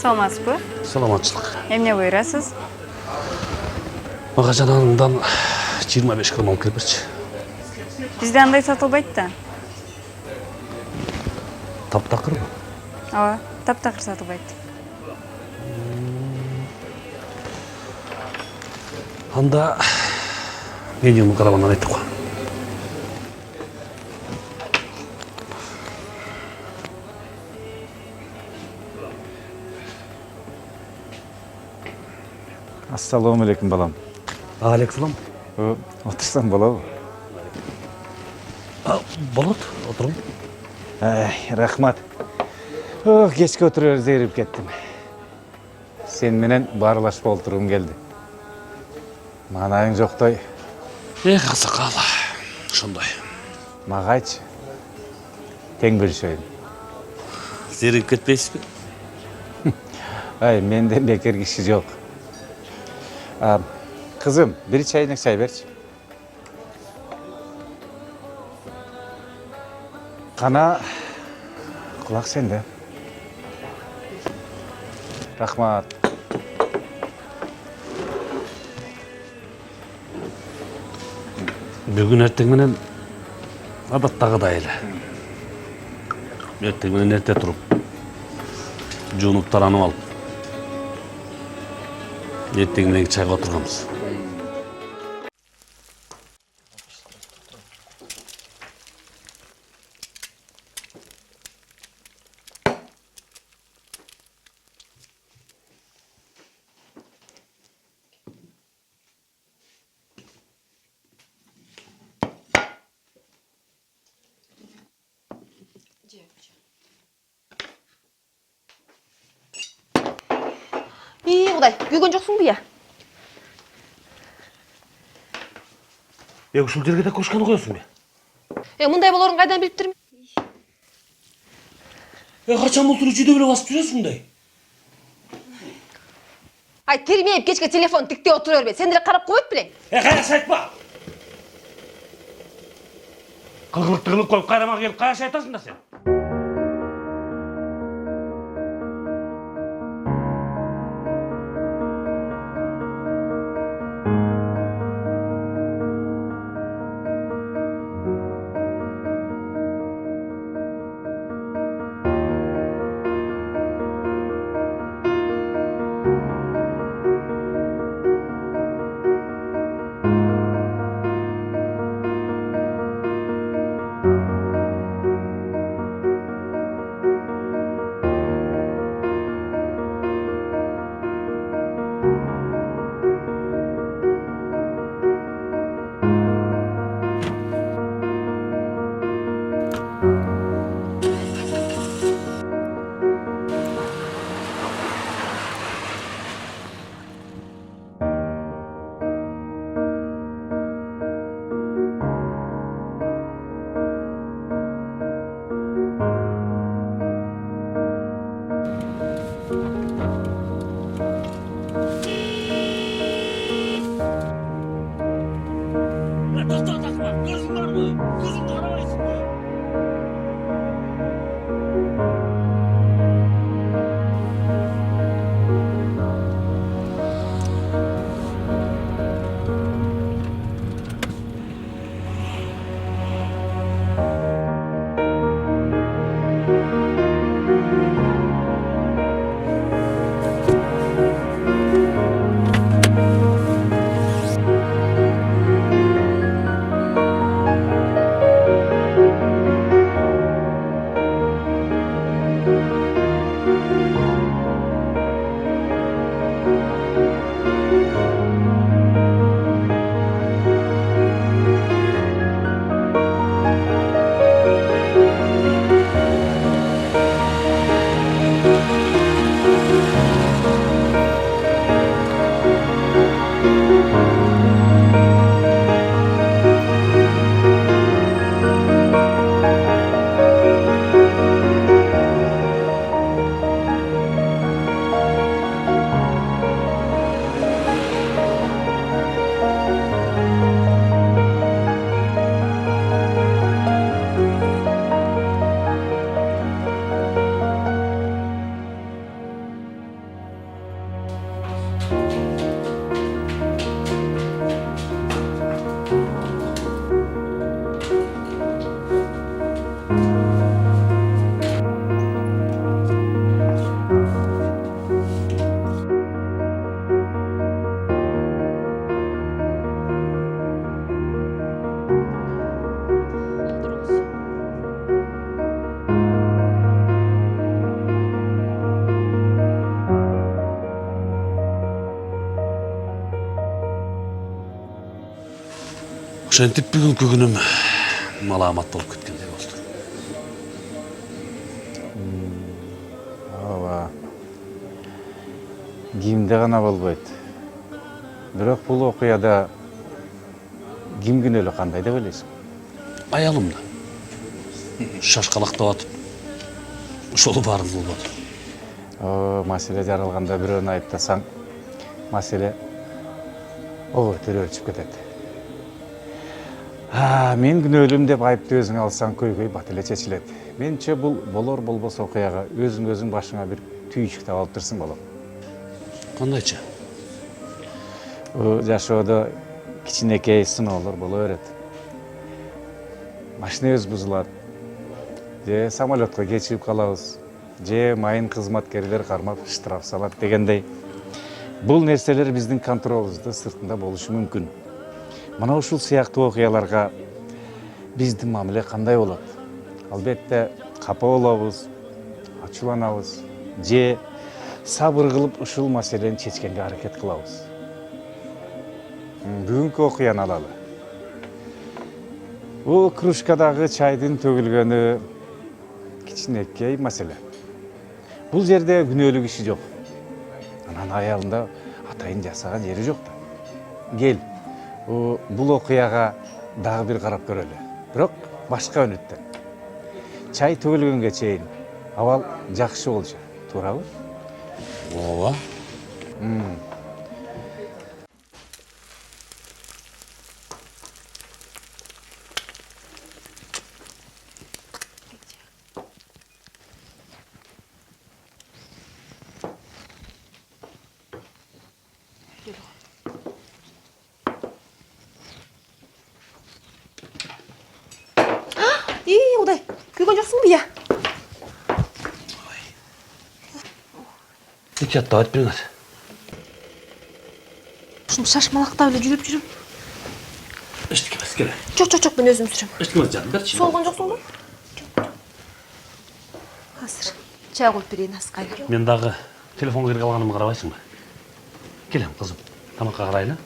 Саламатсызбы? Саламатчылык. Эмне буйрасыз? Мага жанагыңдан 25 кырым алып келип берчи. Бизде андай сатылбайт да. Таптакырбы? Ооба, таптакыр сатылбайт. Анда менюны карабандан айтып кой. Ассаламу алейкум, балам. Алейкум. Отырсаң болобу? Болот, отурум. Рахмат. Кечке отуруп зерип кеттим. Сен менен баарлашып олтургум келди. Маанайың жоктой. Аксакал. Ошондой. Мага айтчы. Тең бөлүшөйүн. Зерип кетпейсизби? Менде бекер киши жок. Кызым, бир чайнек чай берчи. Кана кулак сенде. Рахмат. Бүгүн эртең менен адаттагыдай эле. Эртең менен эрте туруп, жуунуп таранып алып, эртең менен чайга отурганбыз. Құдай, күйген жоқсың бе? Ушул жерге да көшкөнү коесуң бе? Мындай болорун кайдан билип турмун? Качан болтур үчүйдө эле басып жүрөсүң мындай? Термейип кечке телефон тиктеп отура бербе. Сен деле карап койбойт белең? Каяш айтпа! Кылгылыкты кылып коюп кайрама келип каяш айтасың да сен? Ошентип бүгүнкү күнүм маламат болуп кеткендей болду. ооба кимде гана болбойт. Бирок бул окуяда ким күнөөлүү кандай деп ойлойсуң? Аялым да. Шашкалактап атып. Ошол баарын болбоду. Маселе жаралганда бирөөнү айыптасаң, маселе ого төрөлчүп кетет. Мен күнөөлүүм деп айыпты өзүң алсаң, көйгөй бат эле чечилет. Менче бул болор болбос окуяга өзүң башыңа бир түйүнчүк таап алып турсуң болом. Кандайча? Жашоодо кичинекей сыноолор боло берет. Машинебиз бузулат, же самолетко кечигип калабыз, же майын кызматкерлер кармап штраф салат дегендей. Бул нерселер биздин контролубуздун сыртында болушу мүмкүн. Мына ушул сыяктуу окуяларга биздин мамиле кандай болот? Албетте капа болобуз, ачууланабыз, же сабыр кылып ушул маселени чечкенге аракет кылабыз. Бүгүнкү окуяны алалы. Бул кружкадагы чайдын төгүлгөнү кичинекей маселе. Бул жерде күнөөлүү киши жок. Анан аялында атайын жасаган жери жок да. Кел, бул окуяга дагы бир карап көрөлү. Бирок башка өнөттөн. Чай төгүлгөнгө чейин абал жакшы болчу, туурабы? Ооба. Кудай, күйгөн жоксуңбу я? Эки атта айтып бериңер. Ушуну шашмалактап эле жүрүп жүрүм. Эчтеке эмес, келе. Жок, мен өзүм сүрөм. Эчтеке эмес, жаным, берчи. Солгон жоксуңбу? Азыр чай куюп берейин аскайга. Мен дагы телефонго кире калганымды карабайсыңбы? Келем, кызым. Тамакка карайлы.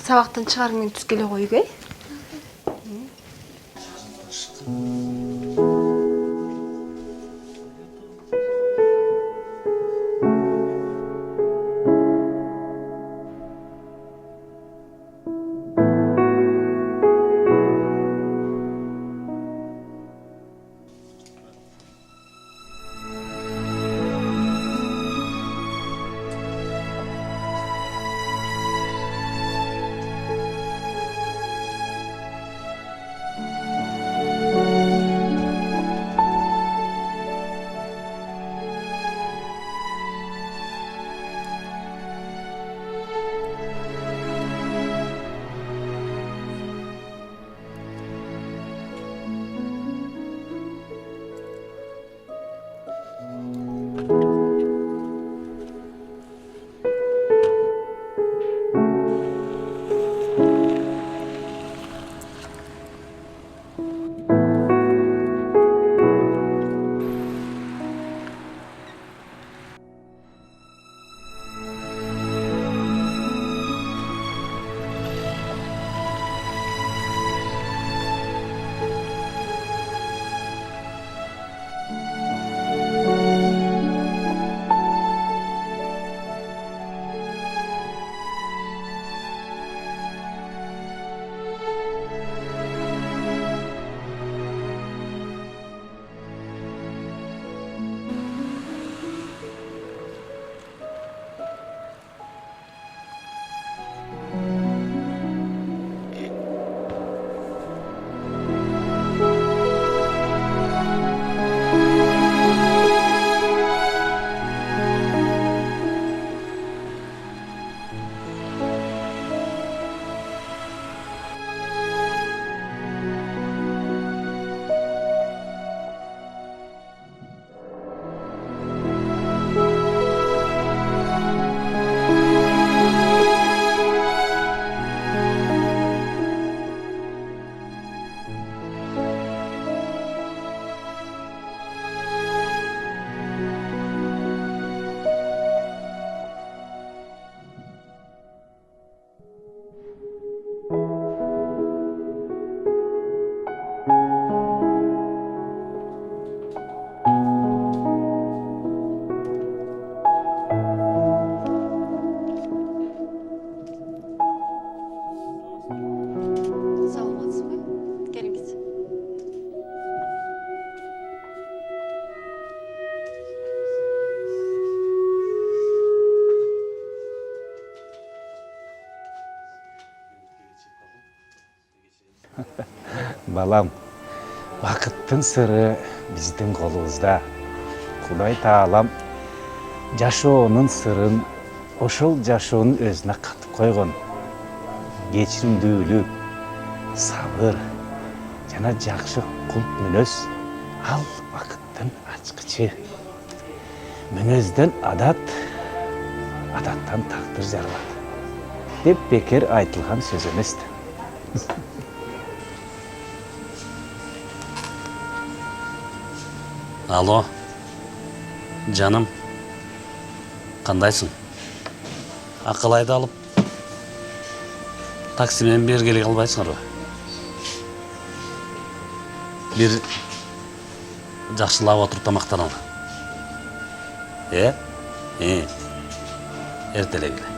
Сабактан чыгарың менен түскеле койгуй. Балам, вакыттын сыры биздин колубузда. Кудай Таалам жашоонун сырын ошол жашоонун өзүнө катып койгон. Кечиримдүүлүк, сабыр жана жакшы култ мүнөз ал вакыттын ачкычы. Мүнөздөн адат, адаттан тактыр жаралат деп бекер айтылган сөз эмес. Алло, жаным, кандайсың? Акылайды алып, таксимен бери келе албайсыңарбы? Бир жакшылап отуруп тамактаналы. Эртеле келе.